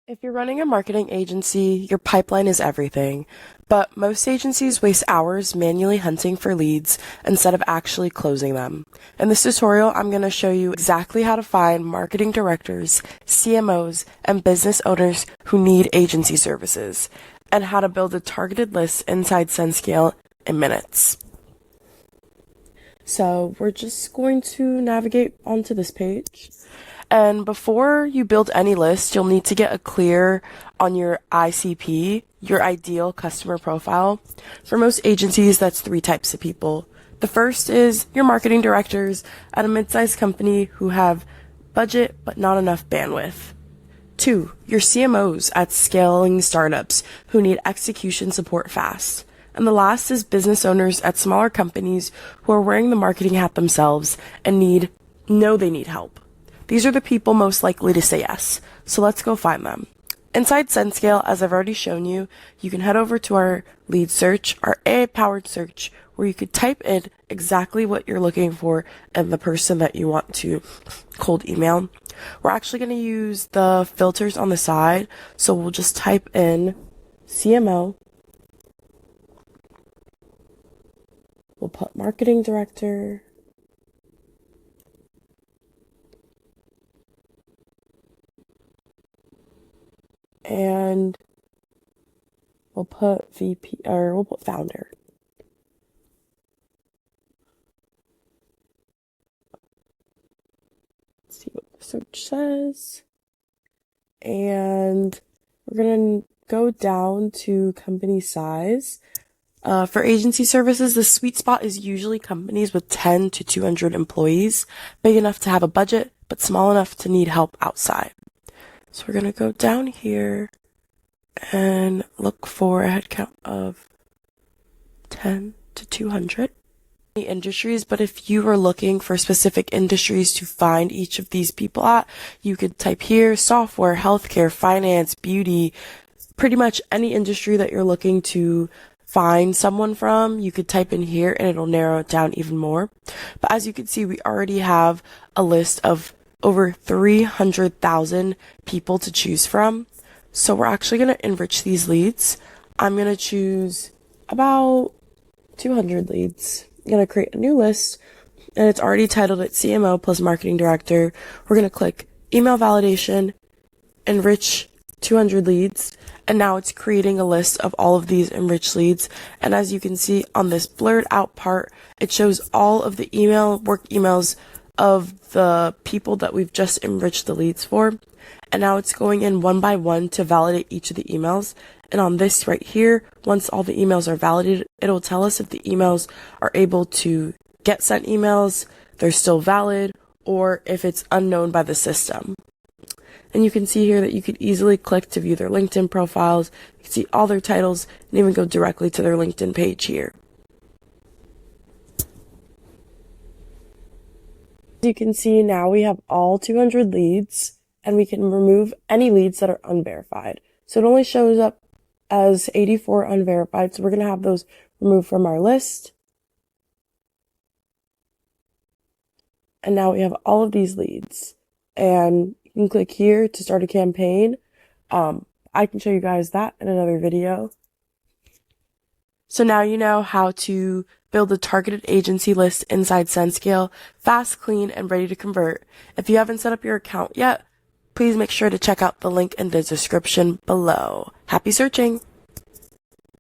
If you're running a marketing agency, your pipeline is everything, but most agencies waste hours manually hunting for leads instead of actually closing them. In this tutorial, I'm going to show you exactly how to find marketing directors, CMOs, and business owners who need agency services, and how to build a targeted list inside SendScale in minutes. So we're just going to navigate onto this page. And before you build any list, you'll need to get clear on your ICP, your ideal customer profile. For most agencies, that's 3 types of people. The first is your marketing directors at a mid-sized company who have budget but not enough bandwidth. 2, your CMOs at scaling startups who need execution support fast. And the last is business owners at smaller companies who are wearing the marketing hat themselves and know they need help. These are the people most likely to say yes, so let's go find them. Inside SendScale, as I've already shown you, you can head over to our lead search, our AI-powered search, where you could type in exactly what you're looking for and the person that you want to cold email. We're actually going to use the filters on the side, so we'll just type in CMO. We'll put marketing director. And we'll put VP, or we'll put founder. Let's see what the search says. And we're going to go down to company size. For agency services, the sweet spot is usually companies with 10 to 200 employees, big enough to have a budget, but small enough to need help outside. So we're going to go down here and look for a headcount of 10 to 200 industries. But if you are looking for specific industries to find each of these people at, you could type here software, healthcare, finance, beauty, pretty much any industry that you're looking to find someone from, you could type in here and it'll narrow it down even more. But as you can see, we already have a list of over 300,000 people to choose from. So we're actually going to enrich these leads. I'm going to choose about 200 leads. I'm going to create a new list, and it's already titled it CMO plus marketing director. We're going to click email validation, enrich 200 leads, and now it's creating a list of all of these enriched leads. And as you can see on this blurred out part, it shows all of the work emails of the people that we've just enriched the leads for. And now it's going in one by one to validate each of the emails. And on this right here, once all the emails are validated, it'll tell us if the emails are able to get sent emails, they're still valid, or if it's unknown by the system. And you can see here that you could easily click to view their LinkedIn profiles. You can see all their titles and even go directly to their LinkedIn page here. You can see now we have all 200 leads, and we can remove any leads that are unverified. So it only shows up as 84 unverified, so we're going to have those removed from our list. And now we have all of these leads, and you can click here to start a campaign. I can show you guys that in another video. So now you know how to build a targeted agency list inside SendScale, fast, clean, and ready to convert. If you haven't set up your account yet, please make sure to check out the link in the description below. Happy searching!